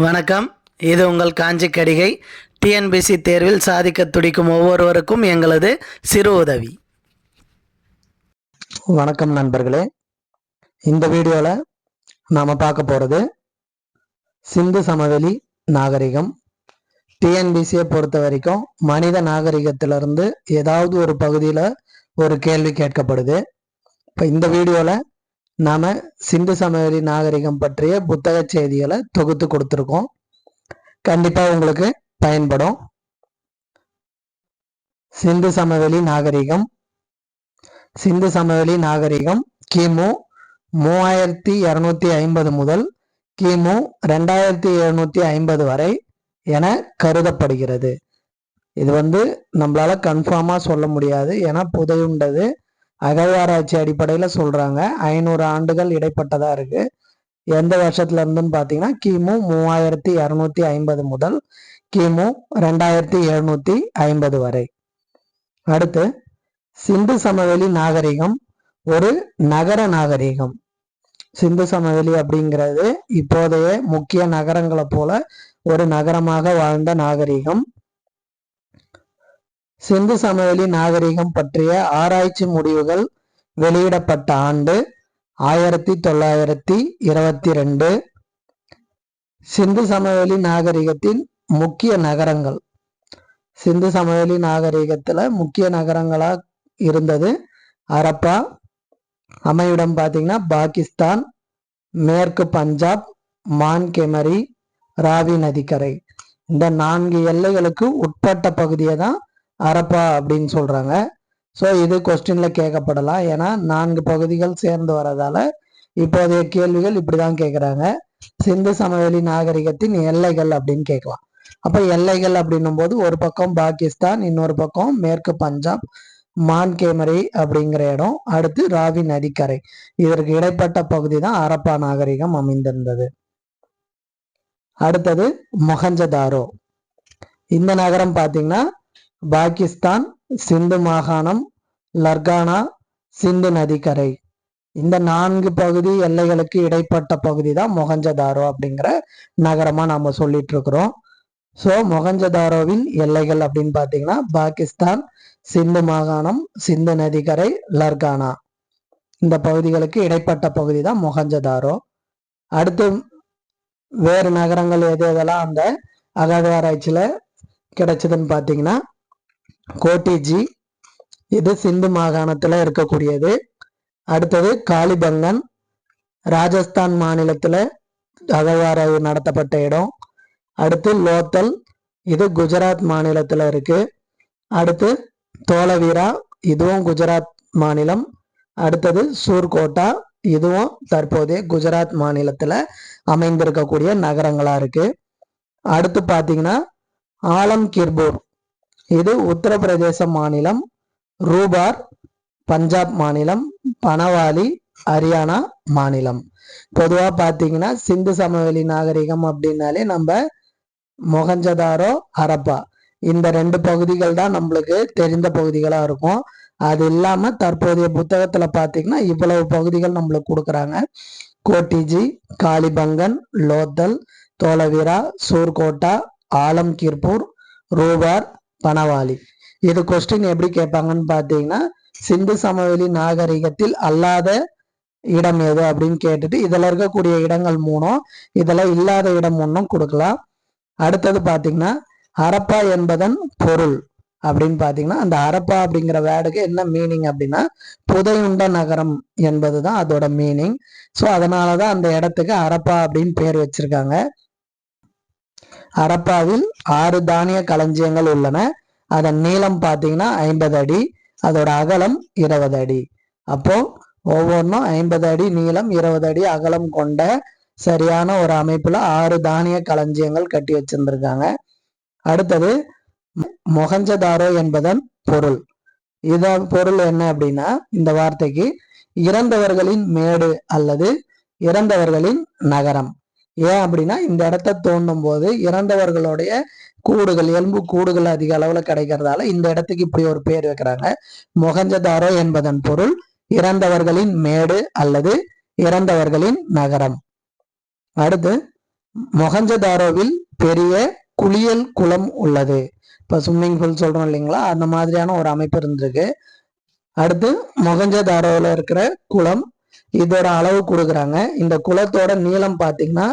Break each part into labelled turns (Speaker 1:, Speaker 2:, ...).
Speaker 1: வணக்கம். இது உங்கள் காஞ்சி கடிகை. டிஎன்பிசி தேர்வில் சாதிக்க துடிக்கும் ஒவ்வொருவருக்கும் எங்களது சிறு உதவி.
Speaker 2: வணக்கம் நண்பர்களே. இந்த வீடியோவில் நாம் பார்க்க போகிறது சிந்து சமவெளி நாகரிகம். டிஎன்பிசியை பொறுத்த வரைக்கும் மனித நாகரிகத்திலிருந்து ஏதாவது ஒரு பகுதியில் ஒரு கேள்வி கேட்கப்படுது. இப்போ இந்த வீடியோவில் நாம் சிந்து சமவெளி நாகரிகம் பற்றிய புத்தக செய்திகளை தொகுத்து கொடுத்துருக்கோம். கண்டிப்பாக உங்களுக்கு பயன்படும். சிந்து சமவெளி நாகரிகம். சிந்து சமவெளி நாகரிகம் கிமு 3250 முதல் கிமு 2750 வரை என கருதப்படுகிறது. இது நம்மளால கன்ஃபார்மா சொல்ல முடியாது, ஏன்னா புதையுண்டது. அகழ்வாராய்ச்சி அடிப்படையில் சொல்றாங்க 500 ஆண்டுகள் இடைப்பட்டதா இருக்கு. எந்த வருஷத்துல இருந்துன்னு பாத்தீங்கன்னா கிமு 3250 முதல் கிமு 2750 வரை. அடுத்து சிந்து சமவெளி நாகரிகம் ஒரு நகர நாகரிகம். சிந்து சமவெளி அப்படிங்கிறது இப்போதைய முக்கிய நகரங்களை போல ஒரு நகரமாக வாழ்ந்த நாகரிகம். சிந்து சமவெளி நாகரிகம் பற்றிய ஆராய்ச்சி முடிவுகள் வெளியிடப்பட்ட ஆண்டு 1922. சிந்து சமவெளி நாகரிகத்தின் முக்கிய நகரங்கள். சிந்து சமவெளி நாகரிகத்துல முக்கிய நகரங்களா இருந்தது ஹரப்பா, அமைவிடம் பார்த்தீங்கன்னா பாகிஸ்தான், மேற்கு பஞ்சாப், மான்கெமரி, ராவி நதிக்கரை. இந்த 4 எல்லைகளுக்கு உட்பட்ட பகுதியை தான் ஹரப்பா அப்படின்னு சொல்றாங்க. ஸோ இது கொஸ்டின்ல கேட்கப்படலாம், ஏன்னா 4 பகுதிகள் சேர்ந்து வரதால இப்போதைய கேள்விகள் இப்படிதான் கேட்குறாங்க. சிந்து சமவெளி நாகரிகத்தின் எல்லைகள் அப்படின்னு கேட்கலாம். அப்ப எல்லைகள் அப்படின்னும் போது ஒரு பக்கம் பாகிஸ்தான், இன்னொரு பக்கம் மேற்கு பஞ்சாப், மான்கேமரி அப்படிங்கிற இடம், அடுத்து ராவி நதிக்கரை. இதற்கு இடைப்பட்ட பகுதி தான் ஹரப்பா நாகரிகம் அமைந்திருந்தது. அடுத்தது மொஹஞ்சதாரோ. இந்த நகரம் பார்த்தீங்கன்னா பாகிஸ்தான், சிந்து மாகாணம், லர்கானா, சிந்து நதிக்கரை. இந்த 4 பகுதி எல்லைகளுக்கு இடைப்பட்ட பகுதி தான் மொஹஞ்சதாரோ அப்படிங்கிற நகரமா நாம சொல்லிட்டு இருக்கிறோம். ஸோ மொஹஞ்சதாரோவின் எல்லைகள் அப்படின்னு பார்த்தீங்கன்னா பாகிஸ்தான், சிந்து மாகாணம், சிந்து நதிக்கரை, லர்கானா. இந்த பகுதிகளுக்கு இடைப்பட்ட பகுதி தான் மொஹஞ்சதாரோ. அடுத்து வேறு நகரங்கள் எது எதெல்லாம் அந்த அகழ்வாராய்ச்சியில கிடைச்சதுன்னு பார்த்தீங்கன்னா கோட்டிஜி, இது சிந்து மாகாணத்துல இருக்கக்கூடியது. அடுத்தது காளிபங்கன், ராஜஸ்தான் மாநிலத்துல அகழ்வாராய்வு நடத்தப்பட்ட இடம். அடுத்து லோத்தல், இது குஜராத் மாநிலத்துல இருக்கு. அடுத்து தோலவீரா, இதுவும் குஜராத் மாநிலம். அடுத்தது சூர்கோட்டா, இதுவும் தற்போதைய குஜராத் மாநிலத்துல அமைந்திருக்கக்கூடிய நகரங்களா இருக்கு. அடுத்து பாத்தீங்கன்னா ஆலம்கீர்பூர், இது உத்தரப்பிரதேச மாநிலம். ரூபார் பஞ்சாப் மாநிலம். பனவாலி ஹரியானா மாநிலம். பொதுவா பாத்தீங்கன்னா சிந்து சமவெளி நாகரிகம் அப்படின்னாலே நம்ம மொஹஞ்சதாரோ, ஹரப்பா இந்த 2 பகுதிகள் தான் நம்மளுக்கு தெரிந்த பகுதிகளா இருக்கும். அது இல்லாம தற்போதைய புத்தகத்துல பாத்தீங்கன்னா இவ்வளவு பகுதிகள் நம்மளுக்கு கொடுக்குறாங்க. கோட்டிஜி, காளிபங்கன், லோத்தல், தோலவீரா, சூர்கோட்டா, ஆலம்கீர்பூர், ரூபார், பனவாலி. இது கொஸ்டின் எப்படி கேட்பாங்கன்னு பாத்தீங்கன்னா சிந்து சமவெளி நாகரிகத்தில் அல்லாத இடம் எது அப்படின்னு கேட்டுட்டு இதுல இருக்கக்கூடிய இடங்கள் 3, இதுல இல்லாத இடம் 1 கொடுக்கலாம். அடுத்தது பாத்தீங்கன்னா ஹரப்பா என்பதன் பொருள் அப்படின்னு பாத்தீங்கன்னா அந்த ஹரப்பா அப்படிங்கிற வேர்டுக்கு என்ன மீனிங் அப்படின்னா புதையுண்ட நகரம் என்பதுதான் அதோட மீனிங். ஸோ அதனாலதான் அந்த இடத்துக்கு ஹரப்பா அப்படின்னு பேர் வச்சிருக்காங்க. ஹரப்பாவில் 6 தானிய களஞ்சியங்கள் உள்ளன. அதன் நீளம் பார்த்தீங்கன்னா 50 அடி, அதோட அகலம் 20 அடி. அப்போ ஒவ்வொன்றும் 50 அடி நீளம், 20 அடி அகலம் கொண்ட சரியான ஒரு அமைப்புல 6 தானிய களஞ்சியங்கள் கட்டி வச்சிருந்திருக்காங்க. அடுத்தது மொஹஞ்சதாரோ என்பதன் பொருள். இதன் பொருள் என்ன அப்படின்னா இந்த வார்த்தைக்கு இறந்தவர்களின் மேடு அல்லது இறந்தவர்களின் நகரம். ஏன் அப்படின்னா இந்த இடத்த தோண்டும் போது இறந்தவர்களுடைய கூடுகள், எலும்பு கூடுகள் அதிக அளவுல கிடைக்கிறதால இந்த இடத்துக்கு இப்படி ஒரு பேர் வைக்கிறாங்க. மொஹஞ்சதாரோ என்பதன் பொருள் இறந்தவர்களின் மேடு அல்லது இறந்தவர்களின் நகரம். அடுத்து மொஹஞ்சதாரோவில் பெரிய குளியல் குளம் உள்ளது. இப்போ ஸ்விம்மிங் பூல் சொல்றோம் இல்லைங்களா, அந்த மாதிரியான ஒரு அமைப்பு இருந்திருக்கு. அடுத்து மொஹஞ்சதாரோவில் இருக்கிற குளம், இதோட அளவு கொடுக்குறாங்க. இந்த குளத்தோட நீளம் பார்த்தீங்கன்னா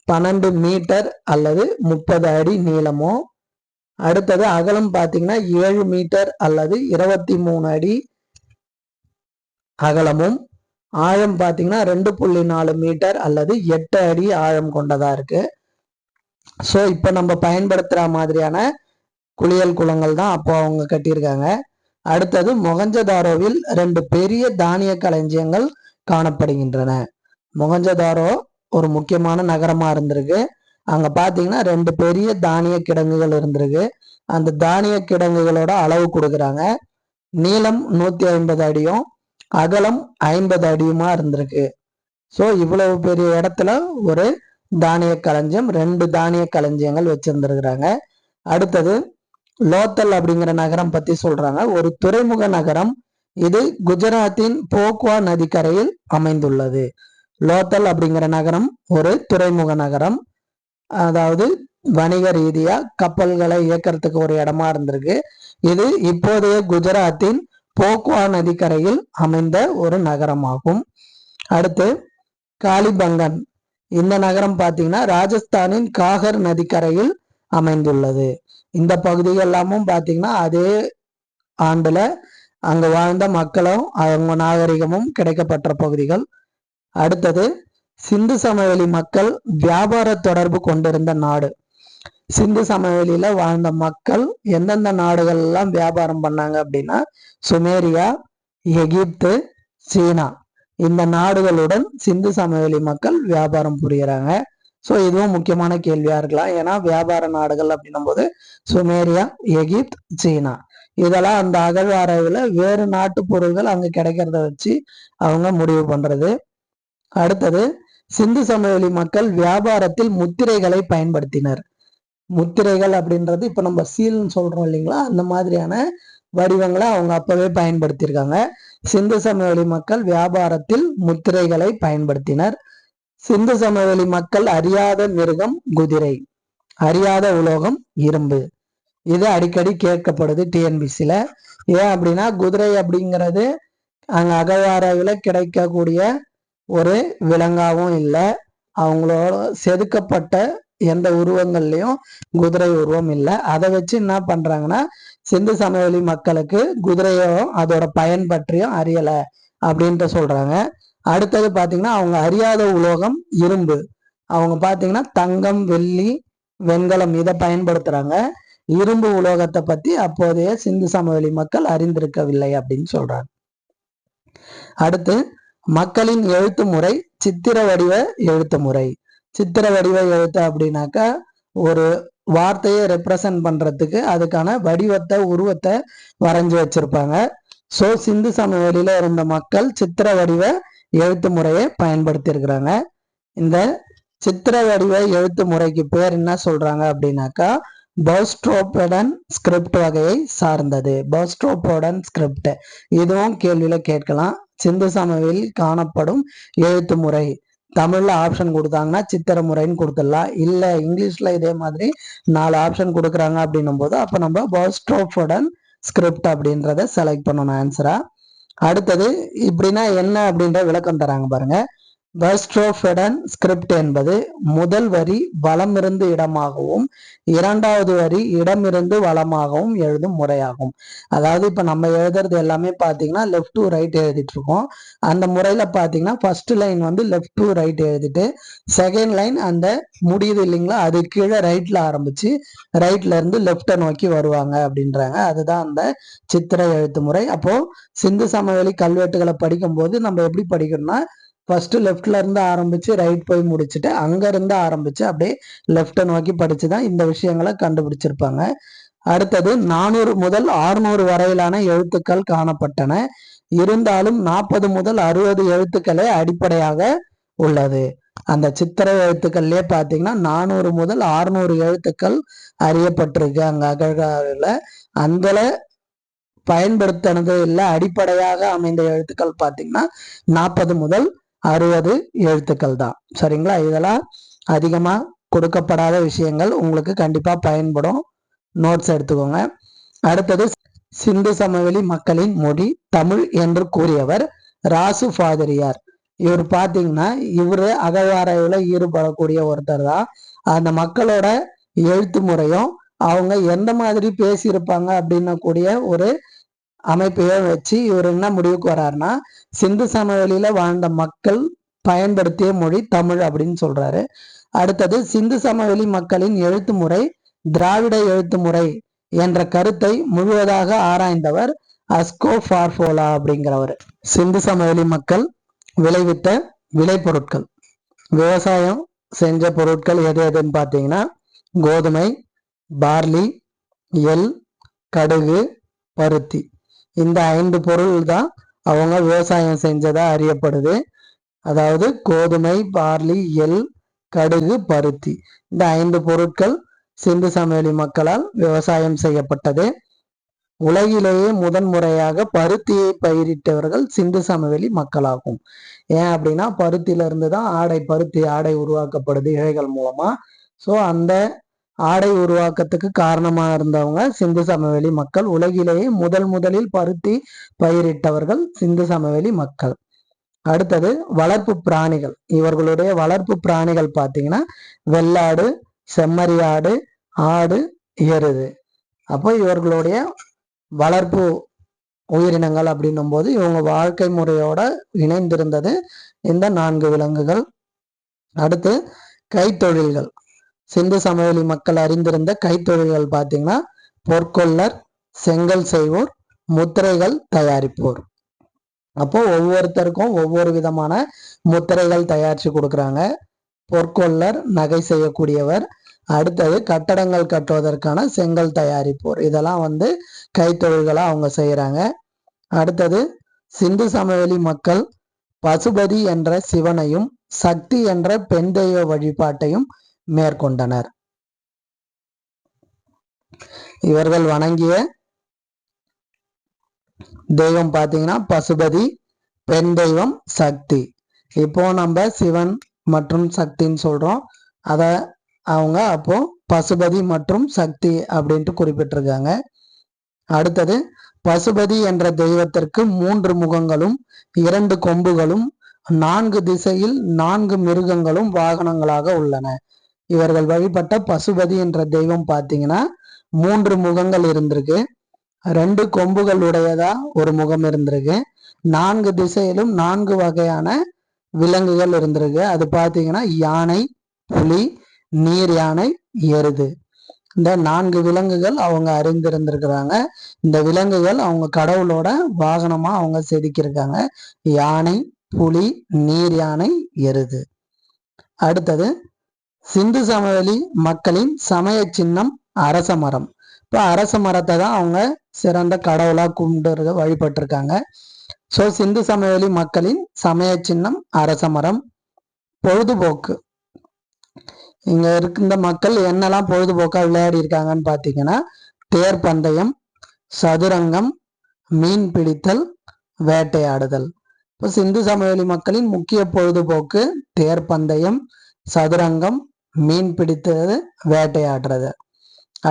Speaker 2: 12 மீட்டர் அல்லது 30 அடி நீளமும், அடுத்தது அகலம் பார்த்தீங்கன்னா 7 மீட்டர் அல்லது 23 அடி அகலமும், ஆழம் பார்த்தீங்கன்னா 2.4 மீட்டர் அல்லது 8 அடி ஆழம் கொண்டதா இருக்கு. ஸோ இப்போ நம்ம பயன்படுத்துற மாதிரியான குளியல் குளங்கள் தான் அப்போ அவங்க கட்டியிருக்காங்க. அடுத்தது மொஹஞ்சதாரோவில் 2 பெரிய தானிய களஞ்சியங்கள் காணப்படுகின்றன. மொஹஞ்சதாரோ ஒரு முக்கியமான நகரமா இருந்திருக்கு. அங்க பாத்தீங்கன்னா 2 பெரிய தானிய கிடங்குகள் இருந்திருக்கு. அந்த தானிய கிடங்குகளோட அளவு கொடுக்குறாங்க. நீளம் 150 அடியும் அகலம் 50 அடியுமா இருந்திருக்கு. ஸோ இவ்வளவு பெரிய இடத்துல ஒரு தானிய களஞ்சியம், 2 தானிய களஞ்சியங்கள் வச்சிருந்திருக்கிறாங்க. அடுத்தது லோத்தல் அப்படிங்கிற நகரம் பத்தி சொல்றாங்க. ஒரு துறைமுக நகரம். இது குஜராத்தின் போக்வா நதிக்கரையில் அமைந்துள்ளது. லோத்தல் அப்படிங்கிற நகரம் ஒரு துறைமுக நகரம். அதாவது வணிக ரீதியா கப்பல்களை இயக்கிறதுக்கு ஒரு இடமா இருந்திருக்கு. இது இப்போதைய குஜராத்தின் போக்வா நதிக்கரையில் அமைந்த ஒரு நகரமாகும். அடுத்து காலிபங்கன். இந்த நகரம் பார்த்தீங்கன்னா ராஜஸ்தானின் காகர் நதிக்கரையில் அமைந்துள்ளது. இந்த பகுதிகள் எல்லாமும் பார்த்தீங்கன்னா அதே ஆண்டுல அங்க வாழ்ந்த மக்களும் அவங்க நாகரிகமும் கிடைக்கப்பட்ட பகுதிகள். அடுத்தது சிந்து சமவெளி மக்கள் வியாபார தொடர்பு கொண்டிருந்த நாடு. சிந்து சமவெளியில வாழ்ந்த மக்கள் எந்தெந்த நாடுகள் எல்லாம் வியாபாரம் பண்ணாங்க அப்படின்னா சுமேரியா, எகிப்து, சீனா, இந்த நாடுகளுடன் சிந்து சமவெளி மக்கள் வியாபாரம் புரியுறாங்க. ஸோ இதுவும் முக்கியமான கேள்வியா இருக்கலாம். ஏன்னா வியாபார நாடுகள் அப்படின்னும் போது சுமேரியா, எகிப்து, சீனா, இதெல்லாம் அந்த அகழ்வாராய்வுல வேறு நாட்டு பொருள்கள் அங்க கிடைக்கிறத வச்சு அவங்க முடிவு பண்றது. அடுத்தது சிந்து சமவெளி மக்கள் வியாபாரத்தில் முத்திரைகளை பயன்படுத்தினர். முத்திரைகள் அப்படின்றது இப்ப நம்ம சீல்னு சொல்றோம் இல்லைங்களா, அந்த மாதிரியான வடிவங்களை அவங்க அப்பவே பயன்படுத்தியிருக்காங்க. சிந்து சமவெளி மக்கள் வியாபாரத்தில் முத்திரைகளை பயன்படுத்தினர். சிந்து சமவெளி மக்கள் அறியாத மிருகம் குதிரை, அறியாத உலோகம் இரும்பு. இது அடிக்கடி கேட்கப்படுது டிஎன்பிசில. ஏன் அப்படின்னா குதிரை அப்படிங்கிறது அங்க அகழ்வாராய்வுல கிடைக்கக்கூடிய ஒரு விலங்காவும் இல்லை. அவங்களோட செதுக்கப்பட்ட எந்த உருவங்கள்லயும் குதிரை உருவம் இல்லை. அதை வச்சு என்ன பண்றாங்கன்னா சிந்து சமவெளி மக்களுக்கு குதிரையோ அதோட பயன் பற்றியும் அறியல அப்படின்ட்டு சொல்றாங்க. அடுத்தது பாத்தீங்கன்னா அவங்க அறியாத உலோகம் இரும்பு. அவங்க பாத்தீங்கன்னா தங்கம், வெள்ளி, வெண்கலம் இதை பயன்படுத்துறாங்க. இரும்பு உலோகத்தை பத்தி அப்போதைய சிந்து சமவெளி மக்கள் அறிந்திருக்கவில்லை அப்படின்னு சொல்றாங்க. அடுத்து மக்களின் எழுத்து முறை சித்திர வடிவ எழுத்து முறை. சித்திர வடிவ எழுத்து அப்படின்னாக்கா ஒரு வார்த்தையை ரெப்ரசன்ட் பண்றதுக்கு அதுக்கான வடிவத்தை, உருவத்தை வரைஞ்சு வச்சிருப்பாங்க. ஸோ சிந்து சமவெளியில இருந்த மக்கள் சித்திர வடிவ எழுத்து முறையை பயன்படுத்தி இருக்கிறாங்க. இந்த சித்திர வடிவ எழுத்து முறைக்கு பேர் என்ன சொல்றாங்க அப்படின்னாக்கா பௌஸ்ட்ரோபோடன் ஸ்கிரிப்ட் வகையை சார்ந்தது. பௌஸ்ட்ரோபோடன் ஸ்கிரிப்ட் இதுவும் கேள்வியில கேட்கலாம். சிந்து சமவெளி காணப்படும் எழுத்து முறை தமிழ்ல ஆப்ஷன் கொடுத்தாங்கன்னா சித்திர முறைன்னு கொடுத்துடலாம். இல்ல இங்கிலீஷ்ல இதே மாதிரி 4 ஆப்ஷன் கொடுக்குறாங்க அப்படின்னும் போது அப்ப நம்ம பௌஸ்ட்ரோபோடன் ஸ்கிரிப்ட் அப்படின்றத செலக்ட் பண்ணணும் ஆன்சரா. அடுத்தது இப்படின்னா என்ன அப்படின்ற விளக்கம் தராங்க பாருங்க. பௌஸ்ட்ரோபோடன் ஸ்கிரிப்ட் என்பது முதல் வரி வலமிருந்து இடமாகவும் இரண்டாவது வரி இடமிருந்து வலமாகவும் எழுதும் முறையாகும். அதாவது இப்ப நம்ம எழுதுறது எல்லாமே பாத்தீங்கன்னா லெஃப்ட் டு ரைட் எழுதிட்டு இருக்கோம். அந்த முறையில பாத்தீங்கன்னா ஃபர்ஸ்ட் லைன் வந்து லெஃப்ட் டு ரைட் எழுதிட்டு செகண்ட் லைன் அந்த முடியுது இல்லைங்களா, அது கீழே ரைட்ல ஆரம்பிச்சு ரைட்ல இருந்து லெஃப்டை நோக்கி வருவாங்க அப்படின்றாங்க. அதுதான் அந்த சித்திர எழுத்து முறை. அப்போ சிந்து சமவெளி கல்வெட்டுகளை படிக்கும் போது நம்ம எப்படி படிக்கணும்னா ஃபர்ஸ்ட் லெஃப்ட்ல இருந்து ஆரம்பிச்சு ரைட் போய் முடிச்சுட்டு அங்க இருந்து ஆரம்பிச்சு அப்படியே லெஃப்டை நோக்கி படிச்சுதான் இந்த விஷயங்களை கண்டுபிடிச்சிருப்பாங்க. அடுத்தது 400 முதல் 600 வரையிலான எழுத்துக்கள் காணப்பட்டன. இருந்தாலும் 40 முதல் 60 எழுத்துக்களே அடிப்படையாக உள்ளது. அந்த சித்திர எழுத்துக்கள்லயே பாத்தீங்கன்னா 400 முதல் 600 எழுத்துக்கள் அறியப்பட்டிருக்கு அங்க அகழ்வாராய்வுல. அந்த பயன்படுத்தினது இல்லை, அடிப்படையாக அமைந்த எழுத்துக்கள் பாத்தீங்கன்னா 40 முதல் 60 எழுத்துக்கள் தான். சரிங்களா, இதெல்லாம் அதிகமா கொடுக்கப்படாத விஷயங்கள் உங்களுக்கு கண்டிப்பா பயன்படும். நோட்ஸ் எடுத்துக்கோங்க. அடுத்தது, சிந்து சமவெளி மக்களின் மொழி தமிழ் என்று கூறியவர் ராசு ஃபாதிரியார். இவர் பாத்தீங்கன்னா இவரு அகழ்வாராய்வுல ஈடுபடக்கூடிய ஒருத்தர் தான். அந்த மக்களோட எழுத்து முறையும் அவங்க எந்த மாதிரி பேசியிருப்பாங்க அப்படின்ன கூடிய ஒரு அமைப்பையோ வச்சு இவர் என்ன முடிவுக்கு வர்றாருன்னா, சிந்து சமவெளியில வாழ்ந்த மக்கள் பயன்படுத்திய மொழி தமிழ் அப்படின்னு சொல்றாரு. அடுத்தது, சிந்து சமவெளி மக்களின் எழுத்து முறை திராவிட எழுத்து முறை என்ற கருத்தை முழுவதாக ஆராய்ந்தவர் அஸ்கோ ஃபார்போலா அப்படிங்கிறவர். சிந்து சமவெளி மக்கள் விளைவித்த விளைபொருட்கள், விவசாயம் செஞ்ச பொருட்கள் எது எதுன்னு பார்த்தீங்கன்னா, கோதுமை, பார்லி, எள், கடுகு, பருத்தி. இந்த 5 பொருள் தான் அவங்க விவசாயம் செஞ்சதா அறியப்படுது. அதாவது கோதுமை, பார்லி, எள், கடுகு, பருத்தி. இந்த 5 பொருட்கள் சிந்து சமவெளி மக்களால் விவசாயம் செய்யப்பட்டது. உலகிலேயே முதன்முறையாக பருத்தியை பயிரிட்டவர்கள் சிந்து சமவெளி மக்களாகும். ஏன் அப்படின்னா, பருத்தியில இருந்து தான் பருத்தி ஆடை உருவாக்கப்படுது இழைகள் மூலமா. ஸோ அந்த ஆடை உருவாக்கத்துக்கு காரணமா இருந்தவங்க சிந்து சமவெளி மக்கள். உலகிலேயே முதலில் பருத்தி பயிரிட்டவர்கள் சிந்து சமவெளி மக்கள். அடுத்தது, வளர்ப்பு பிராணிகள். இவர்களுடைய வளர்ப்பு பிராணிகள் பார்த்தீங்கன்னா வெள்ளாடு, செம்மறியாடு, ஆடு, எருது. அப்போ இவர்களுடைய வளர்ப்பு உயிரினங்கள் அப்படின்னும் போது இவங்க வாழ்க்கை முறையோட இணைந்திருந்தது இந்த 4 விலங்குகள். அடுத்து, கைத்தொழில்கள். சிந்து சமவெளி மக்கள் அறிந்திருந்த கைத்தொழில்கள் பார்த்தீங்கன்னா பொற்கொல்லர், செங்கல் செய்வோர், முத்திரைகள் தயாரிப்போர். அப்போ ஒவ்வொருத்தருக்கும் ஒவ்வொரு விதமான முத்திரைகள் தயாரிச்சு கொடுக்குறாங்க. பொற்கொல்லர் நகை செய்யக்கூடியவர். அடுத்தது, கட்டடங்கள் கட்டுவதற்கான செங்கல் தயாரிப்போர். இதெல்லாம் கைத்தொழில்களை அவங்க செய்யறாங்க. அடுத்தது, சிந்து சமவெளி மக்கள் பசுபதி என்ற சிவனையும் சக்தி என்ற பெண் தெய்வ வழிபாட்டையும் மேற்கொண்டனர். இவர்கள் வணங்கிய தெய்வம் பார்த்தீங்கன்னா பசுபதி, பெண் தெய்வம் சக்தி. இப்போ நம்ம சிவன் மற்றும் சக்தின்னு சொல்றோம். அத அவங்க அப்போ பசுபதி மற்றும் சக்தி அப்படின்ட்டு குறிப்பிட்டிருக்காங்க. அடுத்தது, பசுபதி என்ற தெய்வத்திற்கு 3 முகங்களும் 2 கொம்புகளும் 4 திசையில் 4 மிருகங்களும் வாகனங்களாக உள்ளன. இவர்கள் வழிபட்ட பசுபதி என்ற தெய்வம் பார்த்தீங்கன்னா 3 முகங்கள் இருந்திருக்கு, 2 கொம்புகள் உடையதா ஒரு முகம் இருந்திருக்கு, 4 திசையிலும் 4 வகையான விலங்குகள் இருந்திருக்கு. அது பார்த்தீங்கன்னா யானை, புலி, நீர் யானை, எருது. இந்த 4 விலங்குகள் அவங்க அறிந்திருந்திருக்கிறாங்க. இந்த விலங்குகள் அவங்க கடவுளோட வாகனமா அவங்க செதுக்கியிருக்காங்க. யானை, புலி, நீர் யானை, எருது. அடுத்தது, சிந்து சமவெளி மக்களின் சமய சின்னம் அரச மரம். இப்போ அரச மரத்தை தான் அவங்க சிறந்த கடவுளா கும்பிட்டு வழிபட்டிருக்காங்க. ஸோ சிந்து சமவெளி மக்களின் சமய சின்னம் அரச மரம். பொழுதுபோக்கு. இங்க இருக்கின்ற மக்கள் என்னெல்லாம் பொழுதுபோக்கா விளையாடி இருக்காங்கன்னு பார்த்தீங்கன்னா, தேர் பந்தயம், சதுரங்கம், மீன் பிடித்தல், வேட்டையாடுதல். இப்போ சிந்து சமவெளி மக்களின் முக்கிய பொழுதுபோக்கு தேர் பந்தயம், சதுரங்கம், மீன் பிடித்தது, வேட்டையாடுறது.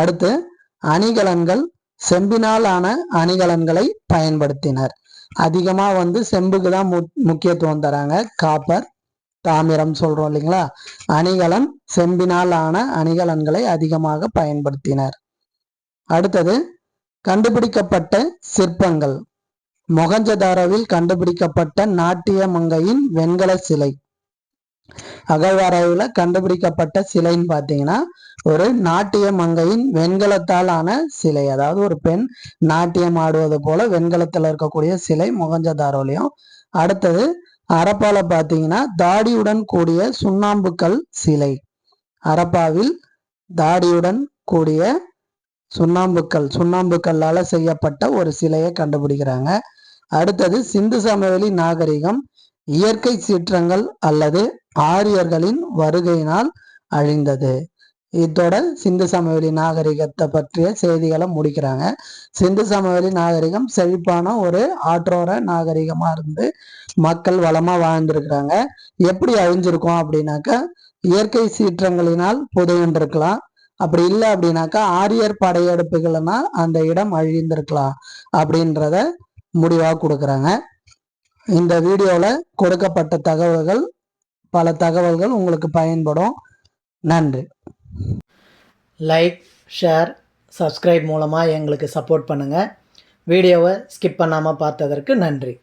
Speaker 2: அடுத்து, அணிகலன்கள். செம்பினால் ஆன அணிகலன்களை பயன்படுத்தினர். அதிகமா செம்புக்கு தான் முக்கியத்துவம் தராங்க. காப்பர், தாமிரம் சொல்றோம் இல்லைங்களா. அணிகலன், செம்பினால் ஆன அணிகலன்களை அதிகமாக பயன்படுத்தினர். அடுத்தது, கண்டுபிடிக்கப்பட்ட சிற்பங்கள். மொகஞ்சதாரோவில் கண்டுபிடிக்கப்பட்ட நாட்டிய மங்கையின் வெண்கல சிலை. அகழ்வாராய்வுல கண்டுபிடிக்கப்பட்ட சிலைன்னு பார்த்தீங்கன்னா ஒரு நாட்டிய மங்கையின் வெண்கலத்தால் ஆன சிலை. அதாவது ஒரு பெண் நாட்டியம் ஆடுவது போல வெண்கலத்தில் இருக்கக்கூடிய சிலை மொகஞ்சதாரோலையும். அடுத்தது, அரப்பால பார்த்தீங்கன்னா தாடியுடன் கூடிய சுண்ணாம்புக்கல் சிலை. அரப்பாவில் தாடியுடன் கூடிய சுண்ணாம்புக்கல்லால செய்யப்பட்ட ஒரு சிலையை கண்டுபிடிக்கிறாங்க. அடுத்தது, சிந்து சமவெளி நாகரிகம் இயற்கை சீற்றங்கள் அல்லது ஆரியர்களின் வருகையினால் அழிந்தது. இதோட சிந்து சமவெளி நாகரிகத்தை பற்றிய செய்திகளை முடிக்கிறாங்க. சிந்து சமவெளி நாகரிகம் செழிப்பான ஒரு ஆற்றோர நாகரிகமா இருந்து மக்கள் வளமா வாழ்ந்திருக்கிறாங்க. எப்படி அழிஞ்சிருக்கோம் அப்படின்னாக்க, இயற்கை சீற்றங்களினால் புதையுண்டிருக்கலாம். அப்படி இல்லை அப்படின்னாக்கா ஆரியர் படையெடுப்புகள்னால் அந்த இடம் அழிந்திருக்கலாம் அப்படின்றத முடிவாக கொடுக்குறாங்க. இந்த வீடியோவில் கொடுக்கப்பட்ட தகவல்கள் பல தகவல்கள் உங்களுக்கு பயன்படும். நன்றி.
Speaker 1: லைக், ஷேர், சப்ஸ்கிரைப் மூலமாக எங்களுக்கு சப்போர்ட் பண்ணுங்கள். வீடியோவை ஸ்கிப் பண்ணாமல் பார்த்ததற்கு நன்றி.